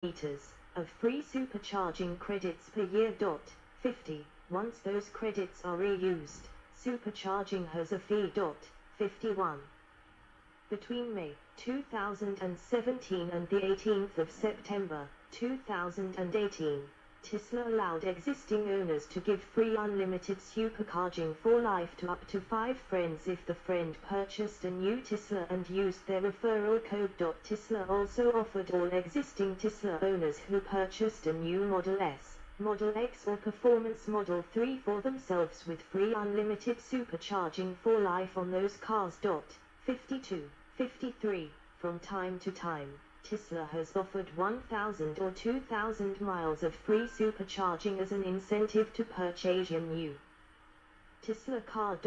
liters of free supercharging credits per year. 50. Once those credits are reused, supercharging has a fee. 51. Between May 2017 and the 18th of September 2018, Tesla allowed existing owners to give free unlimited supercharging for life to up to 5 friends if the friend purchased a new Tesla and used their referral code. Tesla also offered all existing Tesla owners who purchased a new Model S, Model X or Performance Model 3 for themselves with free unlimited supercharging for life on those cars. 52. 53. From time to time, Tesla has offered 1,000 or 2,000 miles of free supercharging as an incentive to purchase a new Tesla car.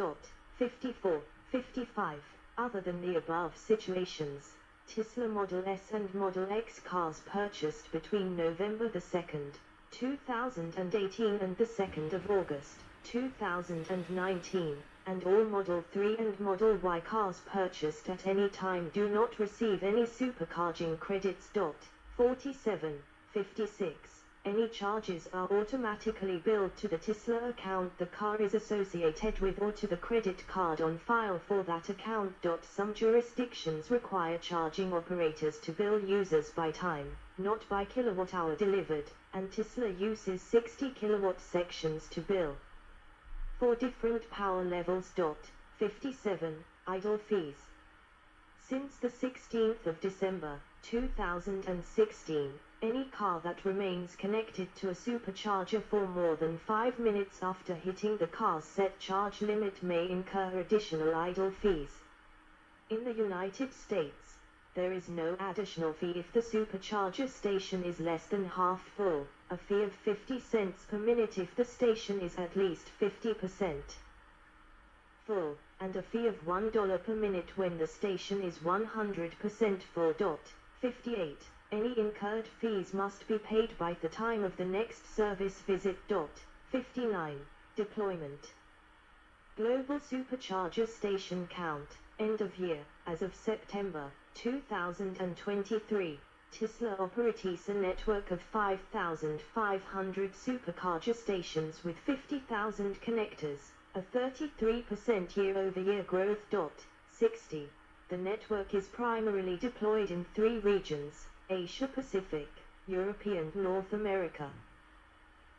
54. 55. Other than the above situations, Tesla Model S and Model X cars purchased between November 2nd, 2018 and the 2nd of August, 2019, and all Model 3 and Model Y cars purchased at any time do not receive any supercharging credits. 47. 56. Any charges are automatically billed to the Tesla account the car is associated with or to the credit card on file for that account. Some jurisdictions require charging operators to bill users by time, not by kilowatt-hour delivered, and Tesla uses 60 kilowatt sections to bill. For different power levels. 57. Idle fees. Since the 16th of December 2016, any car that remains connected to a supercharger for more than 5 minutes after hitting the car's set charge limit may incur additional idle fees. In the United States, there is no additional fee if the supercharger station is less than half full, a fee of 50 cents per minute if the station is at least 50% full, and a fee of $1 per minute when the station is 100% full. 58. Any incurred fees must be paid by the time of the next service visit. 59. Deployment. Global supercharger station count, end of year, as of September 2023. Tesla operates a network of 5,500 supercharger stations with 50,000 connectors, a 33% year-over-year growth. 60. The network is primarily deployed in 3 regions: Asia Pacific, Europe and North America.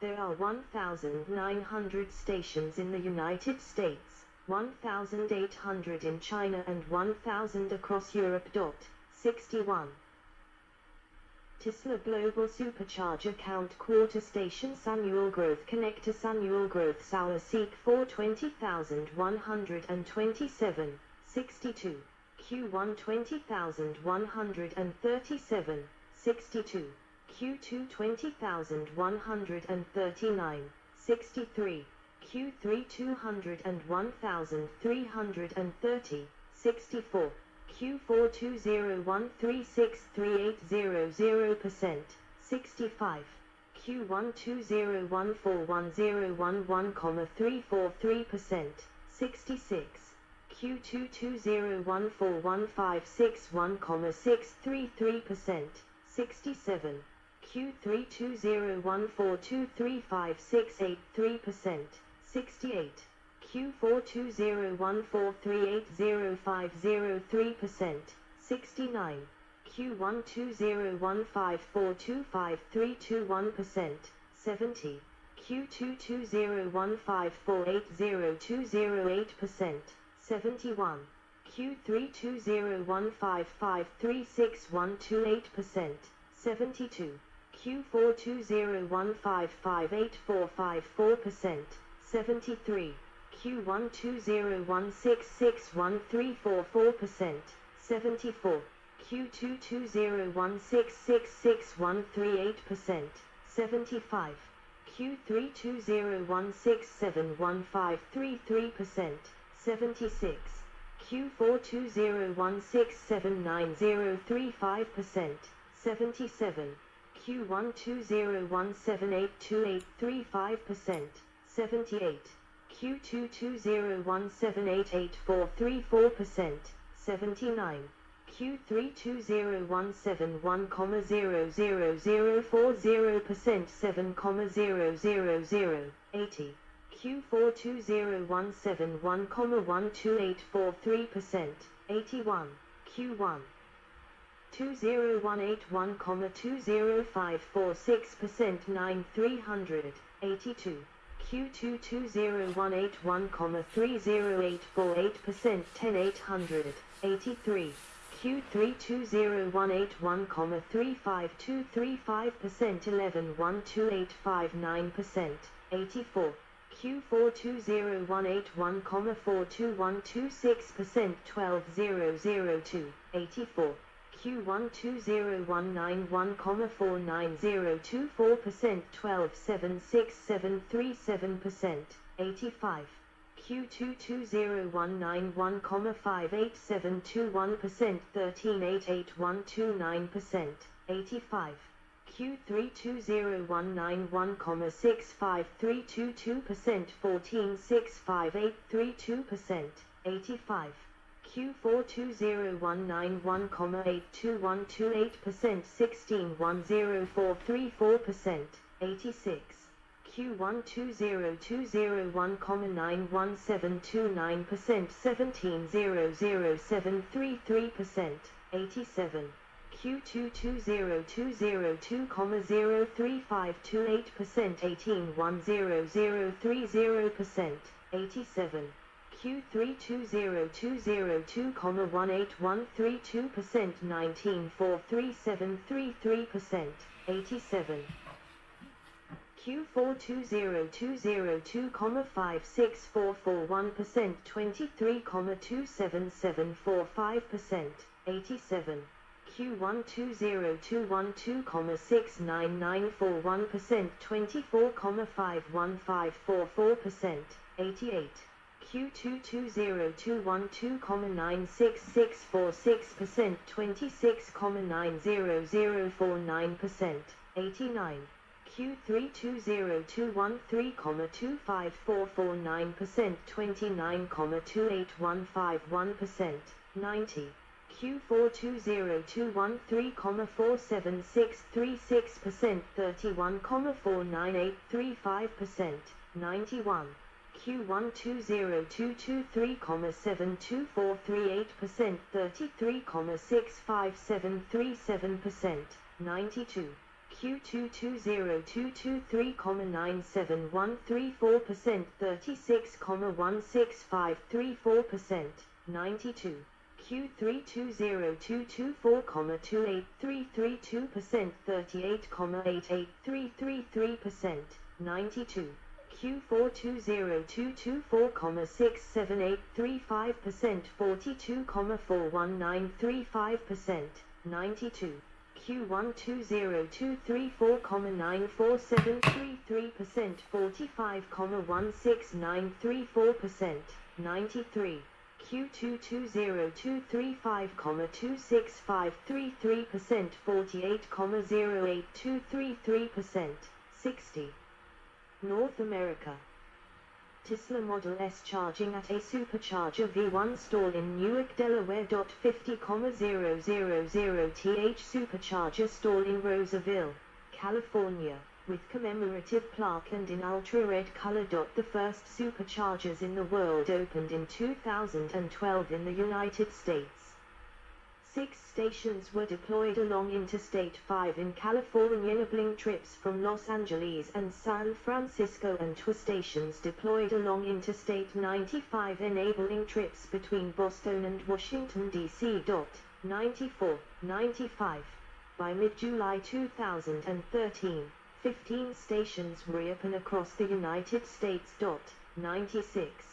There are 1,900 stations in the United States, 1,800 in China and 1,000 across Europe. 61. Tesla Global Supercharger Count Quarter Stations Annual Growth Connectors Annual Growth Sour Seek for 20,127, 62. Q1 20,137, 62. Q2 20,139, 63. Q3 201,330, 64. Q4 2013638000%, 65. Q1 20141011,343%, 66. Q2 20141561,633%, 67. Q3 2014235683%, 68. Q4 2014380503%, 69. Q1 2015425321%, 70. Q2 2015480208%, 71. Q3 2015536128%, 72. Q4 2015584554%, 73. Q1 2016613444%, 74. Q2 2016661338%, 75. Q3 2016715333%, 76. Q4 2016790335%, 77. Q1 2017828335%, 78. Q2 2017884434%, 79. Q32017100040% 7,000 80. Q42017112843% 81. Q1 20181,20546% 9300 82. Q22018130848% 10800 83. Q32018135235% 11,12859% 84. Q42018142126% 12002 84. Q12019149024% 1276737% 85. Q22019158721% 1388129% 85. Q32019165322% 1465832% 85. Q42019182128% 1610434% 86. Q120201,91729% 1700733% 87. Q22020,03528% 1810030% 87. Q32020,18132% 1943733% 87. Q42020,564441% 23,27745% 87. Q120212,69941% 24,51544% 88. Q220212,96646% 26,90049% 89. Q32021,3,25449% 29,28151% 90. Q42021,3,47636% 31,49835% 91. Q120223,72438% 33,65737% 92. Q220223,97134% 36,16534% 92. Q320224,28332% 38,88333% 92. Q420224,67835% 42,41935% 92. Q120234,94733% 45,16934% 93. Q220235,26533% 48,08233% 60. North America. Tesla Model S charging at a Supercharger V1 stall in Newark, Delaware. 50,000th Supercharger stall in Roseville, California, with commemorative plaque and in ultra-red color. The first superchargers in the world opened in 2012 in the United States. 6 stations were deployed along Interstate 5 in California, enabling trips from Los Angeles and San Francisco, and 2 stations deployed along Interstate 95, enabling trips between Boston and Washington, D.C. 94, 95. By mid-July 2013, 15 stations were open across the United States. 96.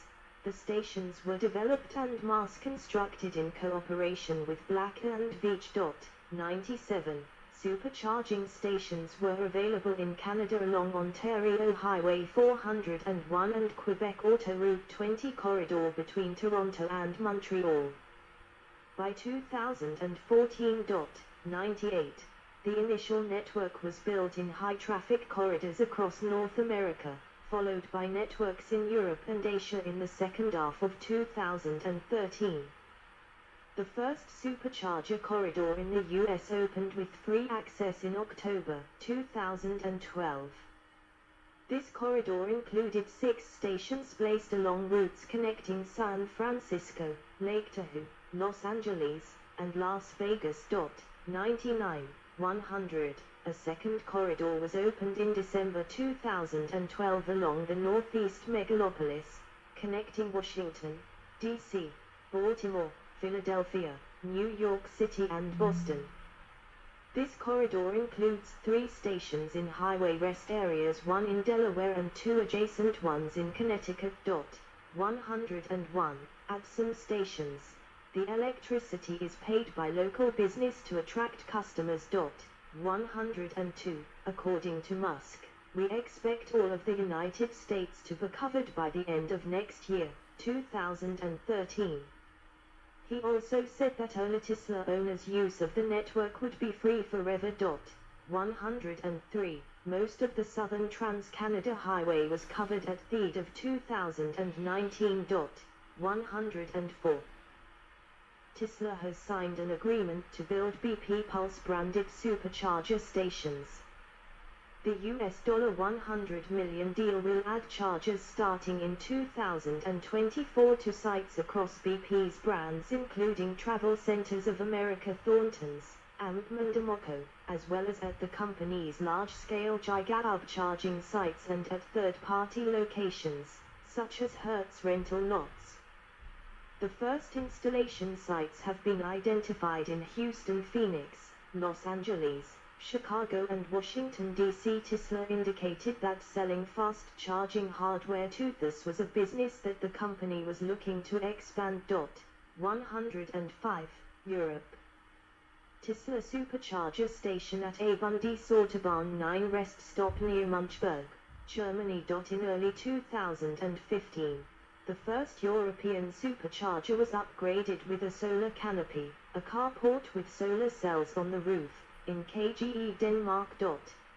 The stations were developed and mass-constructed in cooperation with Black & Veatch. 97. Supercharging stations were available in Canada along Ontario Highway 401 and Quebec Autoroute 20 corridor between Toronto and Montreal. By 2014. 98. The initial network was built in high-traffic corridors across North America, followed by networks in Europe and Asia in the second half of 2013. The first Supercharger corridor in the US opened with free access in October 2012. This corridor included 6 stations placed along routes connecting San Francisco, Lake Tahoe, Los Angeles, and Las Vegas. 99-100. A second corridor was opened in December 2012 along the northeast megalopolis, connecting Washington, D.C., Baltimore, Philadelphia, New York City and Boston. This corridor includes 3 stations in highway rest areas, 1 in Delaware and 2 adjacent ones in Connecticut. 101. At some stations, the electricity is paid by local business to attract customers. 102. According to Musk, we expect all of the United States to be covered by the end of next year, 2013. He also said that all Tesla owners' use of the network would be free forever. 103. Most of the southern Trans-Canada Highway was covered at the end of 2019. 104. Tesla has signed an agreement to build BP Pulse-branded supercharger stations. The $100 million deal will add chargers starting in 2024 to sites across BP's brands including Travel Centers of America, Thorntons, and Mandamoco, as well as at the company's large-scale Gigahub charging sites and at third-party locations, such as Hertz rental lots. The first installation sites have been identified in Houston, Phoenix, Los Angeles, Chicago and Washington, D.C. Tesla indicated that selling fast-charging hardware to this was a business that the company was looking to expand. 105. Europe. Tesla Supercharger station at a Bundes Autobahn 9 rest stop near Munchberg, Germany. In early 2015, the first European supercharger was upgraded with a solar canopy, a carport with solar cells on the roof, in KGE Denmark.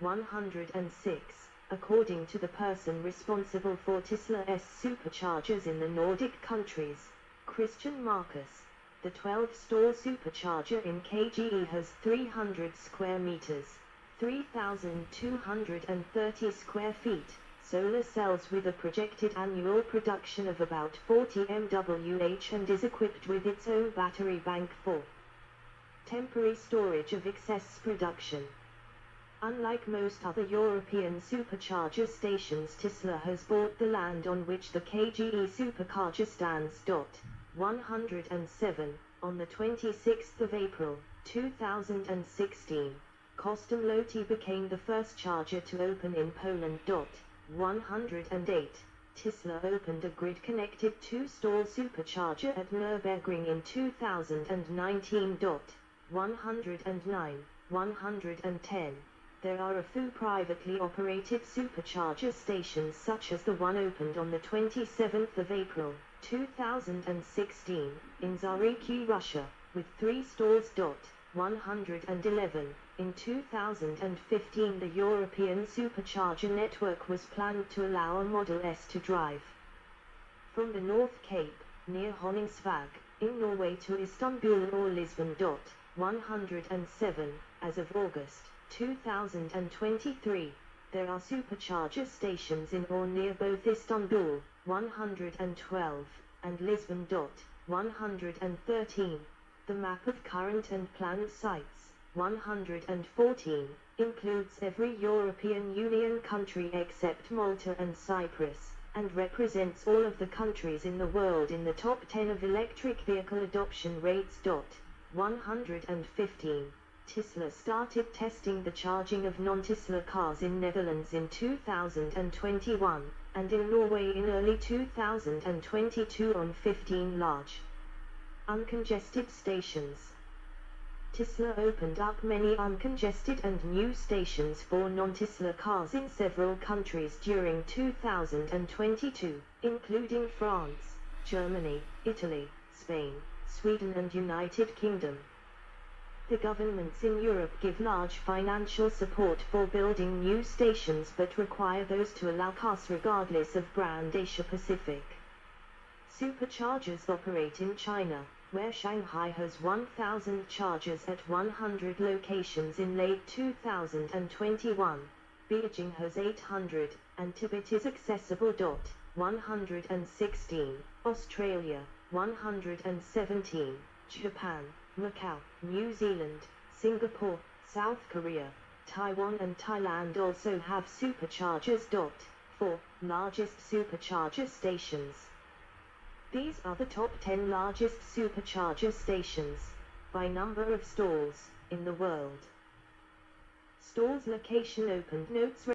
106. According to the person responsible for Tesla's superchargers in the Nordic countries, Christian Marcus, the 12-stall supercharger in KGE has 300 square meters, 3,230 square feet, solar cells with a projected annual production of about 40 MWh and is equipped with its own battery bank for temporary storage of excess production. Unlike most other European supercharger stations, Tesla has bought the land on which the KGE Supercharger stands. 107. On the 26th of April, 2016, Kostomloti became the first charger to open in Poland. 108. Tesla opened a grid-connected 2-stall supercharger at Nürburgring in 2019. 109. 110. There are a few privately operated supercharger stations such as the one opened on the 27th of April, 2016, in Zariky, Russia, with 3 stalls. 111. In 2015 the European supercharger network was planned to allow a Model S to drive from the North Cape, near Honningsvåg, in Norway to Istanbul or Lisbon. 107. As of August 2023, there are supercharger stations in or near both Istanbul, 112, and Lisbon. 113. The map of current and planned sites, 114, includes every European Union country except Malta and Cyprus, and represents all of the countries in the world in the top 10 of electric vehicle adoption rates. 115. Tesla started testing the charging of non-Tesla cars in Netherlands in 2021, and in Norway in early 2022 on 15 large, uncongested stations. Tesla opened up many uncongested and new stations for non-Tesla cars in several countries during 2022, including France, Germany, Italy, Spain, Sweden and United Kingdom. The governments in Europe give large financial support for building new stations but require those to allow cars regardless of brand. Asia Pacific. Superchargers operate in China, where Shanghai has 1,000 chargers at 100 locations in late 2021. Beijing has 800, and Tibet is accessible. 116, Australia, 117, Japan, Macau, New Zealand, Singapore, South Korea, Taiwan and Thailand also have superchargers. 4 largest supercharger stations. These are the top 10 largest supercharger stations, by number of stalls, in the world. Stalls location opened. Notes